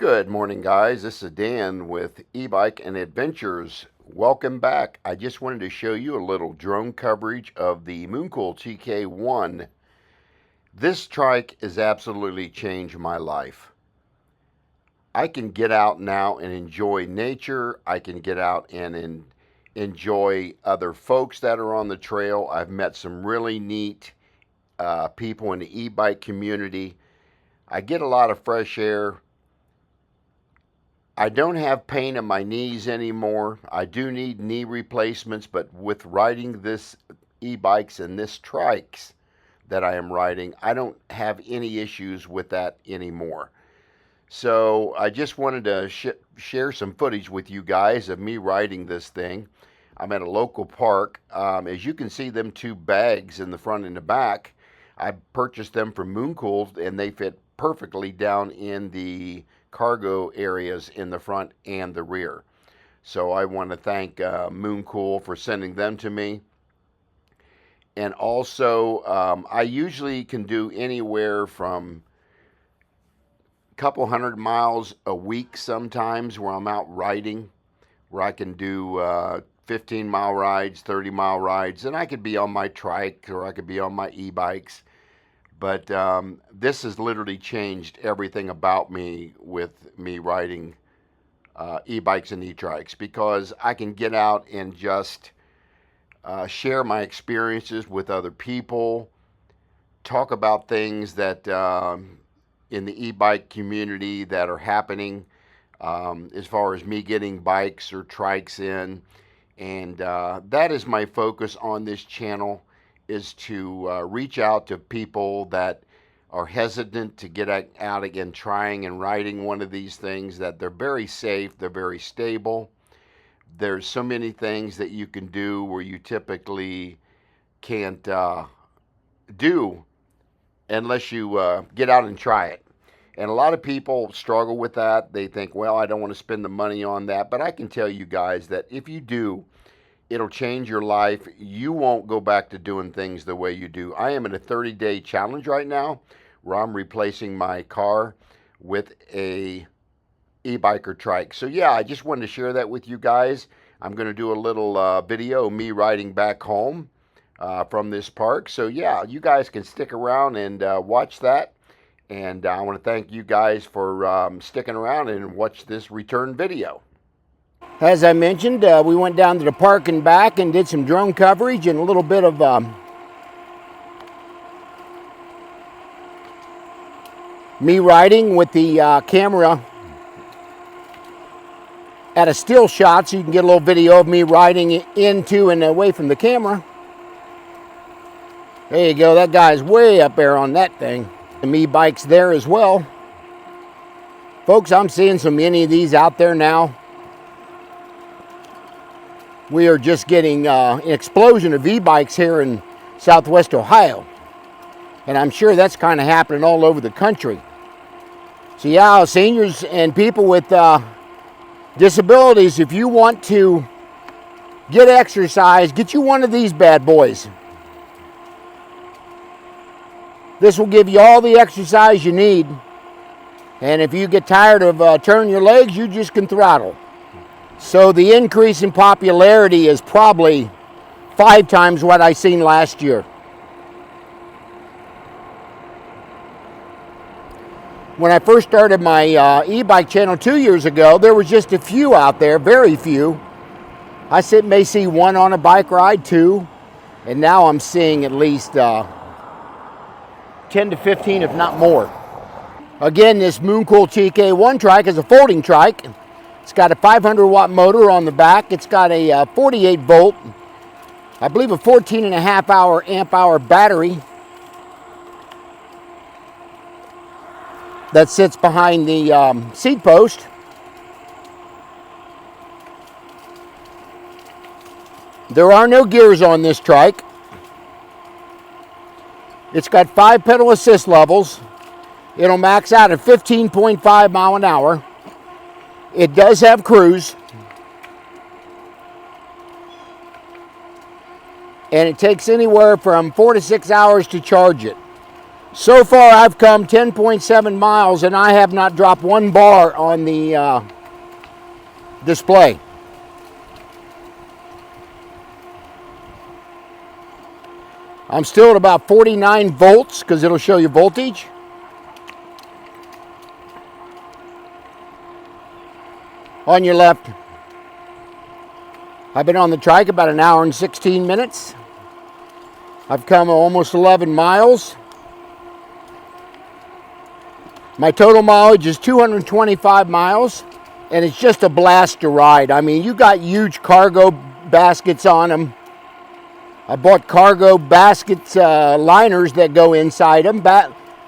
Good morning, guys. This is Dan with E-Bike and Adventures. Welcome back. I just wanted to show you a little drone coverage of the Mooncool TK1. This trike has absolutely changed my life. I can get out now and enjoy nature. I can get out and enjoy other folks that are on the trail. I've met some really neat people in the e-bike community. I get a lot of fresh air. I don't have pain in my knees anymore. I do need knee replacements, but with riding this e-bikes and this trikes that I am riding, I don't have any issues with that anymore. So I just wanted to share some footage with you guys of me riding this thing. I'm at a local park. As you can see, them two bags in the front and the back, I purchased them from Mooncool, and they fit perfectly down in the cargo areas in the front and the rear. So I want to thank Mooncool for sending them to me. And also, I usually can do anywhere from a couple 100 miles a week sometimes where I'm out riding, where I can do 15-mile rides, 30-mile rides, and I could be on my trike or I could be on my e-bikes. But this has literally changed everything about me with me riding e-bikes and e-trikes, because I can get out and just share my experiences with other people, talk about things that in the e-bike community that are happening as far as me getting bikes or trikes in. And that is my focus on this channel, is to reach out to people that are hesitant to get out again trying and riding one of these things, that they're very safe, they're very stable. There's so many things that you can do where you typically can't do unless you get out and try it. And a lot of people struggle with that. They think, well, I don't want to spend the money on that. But I can tell you guys that if you do, it'll change your life. You won't go back to doing things the way you do. I am in a 30-day challenge right now where I'm replacing my car with a e-bike or trike. So yeah, I just wanted to share that with you guys. I'm going to do a little video of me riding back home from this park. So yeah, you guys can stick around and watch that. And I want to thank you guys for sticking around and watch this return video. As I mentioned, we went down to the park and back and did some drone coverage and a little bit of me riding with the camera at a still shot, so you can get a little video of me riding into and away from the camera. There you go, that guy's way up there on that thing. The me bikes there as well. Folks, I'm seeing so many of these out there now. We are just getting an explosion of e-bikes here in Southwest Ohio. And I'm sure that's kind of happening all over the country. So yeah, seniors and people with disabilities, if you want to get exercise, get you one of these bad boys. This will give you all the exercise you need. And if you get tired of turning your legs, you just can throttle. So the increase in popularity is probably 5 times what I seen last year. When I first started my e-bike channel 2 years ago, there was just a few out there, very few. I may see 1 on a bike ride, 2, and now I'm seeing at least 10 to 15, if not more. Again, this Mooncool TK1 trike is a folding trike. It's got a 500 watt motor on the back. It's got a 48 volt, I believe a 14.5 amp hour battery that sits behind the seat post. There are no gears on this trike. It's got 5 pedal assist levels. It'll max out at 15.5 mile an hour. It does have cruise. And it takes anywhere from 4 to 6 hours to charge it. So far I've come 10.7 miles and I have not dropped one bar on the display. I'm still at about 49 volts because it'll show you voltage. On your left. I've been on the trike about an hour and 16 minutes. I've come almost 11 miles. My total mileage is 225 miles, and it's just a blast to ride. I mean, you got huge cargo baskets on them. I bought cargo baskets, liners that go inside them.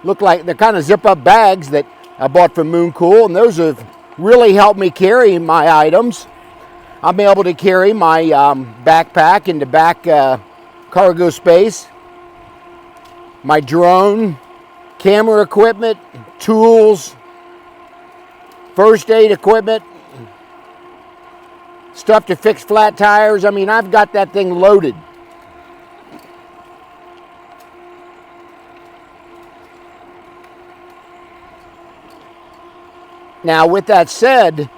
Look like they're kind of zip-up bags that I bought from Mooncool, and those have really helped me carry my items. I'm able to carry my backpack into back cargo space, my drone, camera equipment, tools, first aid equipment, stuff to fix flat tires. I mean, I've got that thing loaded. Now, with that said,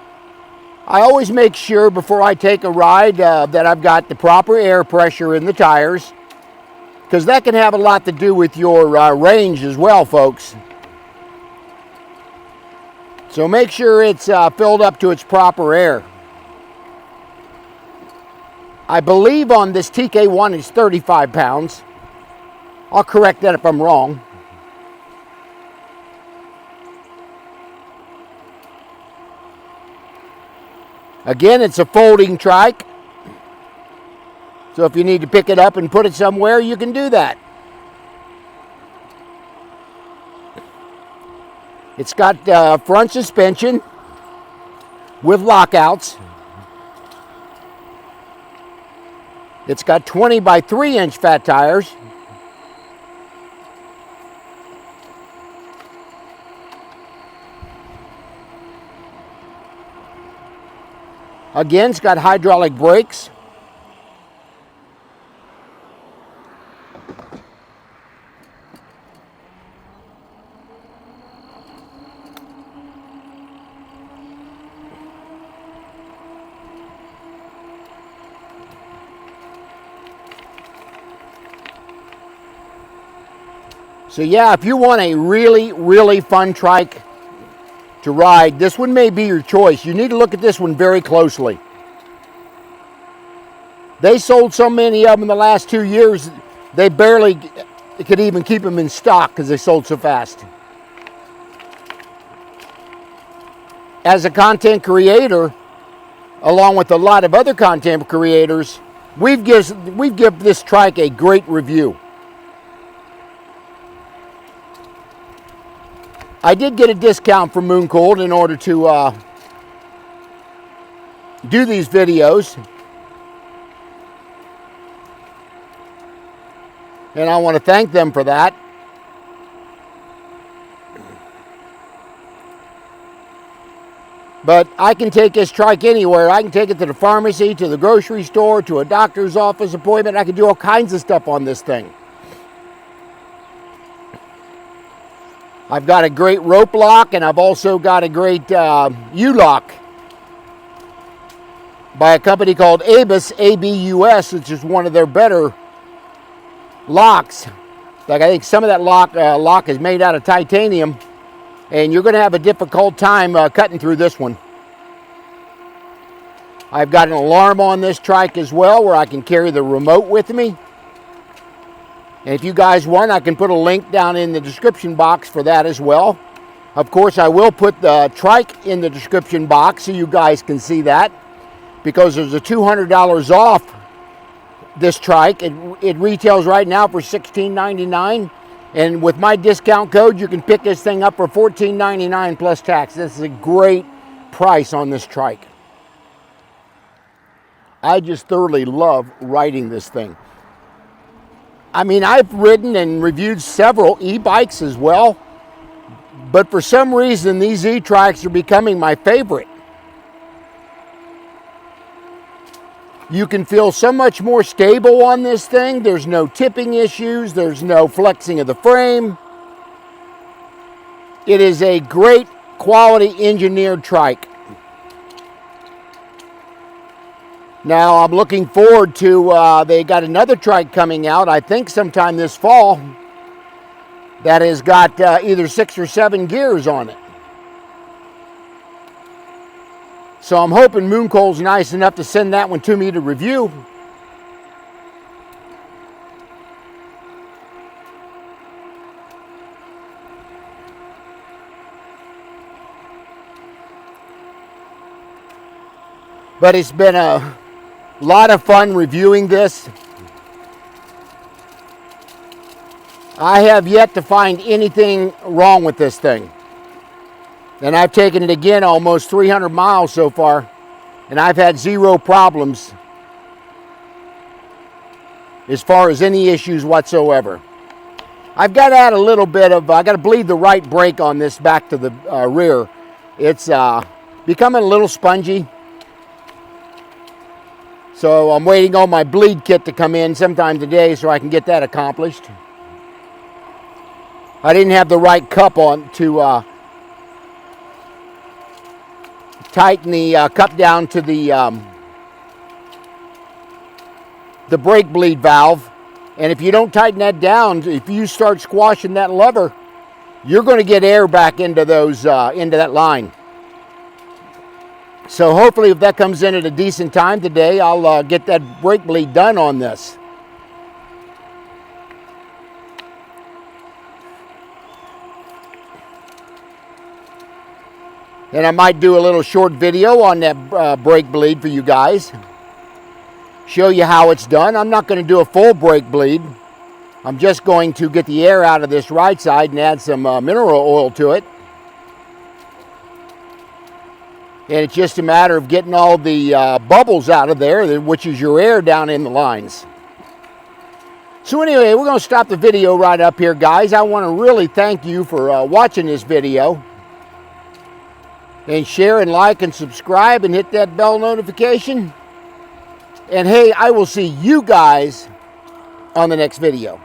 I always make sure before I take a ride that I've got the proper air pressure in the tires, because that can have a lot to do with your range as well, folks. So make sure it's filled up to its proper air. I believe on this TK1 it's 35 pounds. I'll correct that if I'm wrong. Again, it's a folding trike. So if you need to pick it up and put it somewhere, you can do that. It's got front suspension with lockouts. It's got 20 by 3-inch fat tires. Again, it's got hydraulic brakes. So yeah, if you want a really, really fun trike to ride, this one may be your choice. You need to look at this one very closely. They sold so many of them in the last 2 years, they barely could even keep them in stock because they sold so fast. As a content creator, along with a lot of other content creators, we've given this trike a great review. I did get a discount from Mooncool in order to do these videos. And I want to thank them for that. But I can take this trike anywhere. I can take it to the pharmacy, to the grocery store, to a doctor's office appointment. I can do all kinds of stuff on this thing. I've got a great rope lock, and I've also got a great U-lock by a company called Abus, A-B-U-S, which is one of their better locks. Like, I think some of that lock is made out of titanium, and you're going to have a difficult time cutting through this one. I've got an alarm on this trike as well, where I can carry the remote with me. And if you guys want, I can put a link down in the description box for that as well. Of course, I will put the trike in the description box so you guys can see that, because there's a $200 off this trike. It retails right now for $16.99, and with my discount code, you can pick this thing up for $14.99 plus tax. This is a great price on this trike. I just thoroughly love riding this thing. I mean, I've ridden and reviewed several e-bikes as well, but for some reason, these e-trikes are becoming my favorite. You can feel so much more stable on this thing. There's no tipping issues. There's no flexing of the frame. It is a great quality engineered trike. Now I'm looking forward to, they got another trike coming out, I think sometime this fall, that has got either 6 or 7 gears on it. So I'm hoping Mooncool's nice enough to send that one to me to review. But it's been a lot of fun reviewing this. I have yet to find anything wrong with this thing. And I've taken it again almost 300 miles so far, and I've had 0 problems as far as any issues whatsoever. I've got to add a little bit of, I got to bleed the right brake on this back to the rear. It's becoming a little spongy. So I'm waiting on my bleed kit to come in sometime today so I can get that accomplished. I didn't have the right cup on to tighten the cup down to the brake bleed valve. And if you don't tighten that down, if you start squashing that lever, you're going to get air back into those into that line. So hopefully if that comes in at a decent time today, I'll get that brake bleed done on this. And I might do a little short video on that brake bleed for you guys. Show you how it's done. I'm not going to do a full brake bleed. I'm just going to get the air out of this right side and add some mineral oil to it. And it's just a matter of getting all the bubbles out of there, which is your air down in the lines. So anyway, we're going to stop the video right up here, guys. I want to really thank you for watching this video. And share and like and subscribe and hit that bell notification. And hey, I will see you guys on the next video.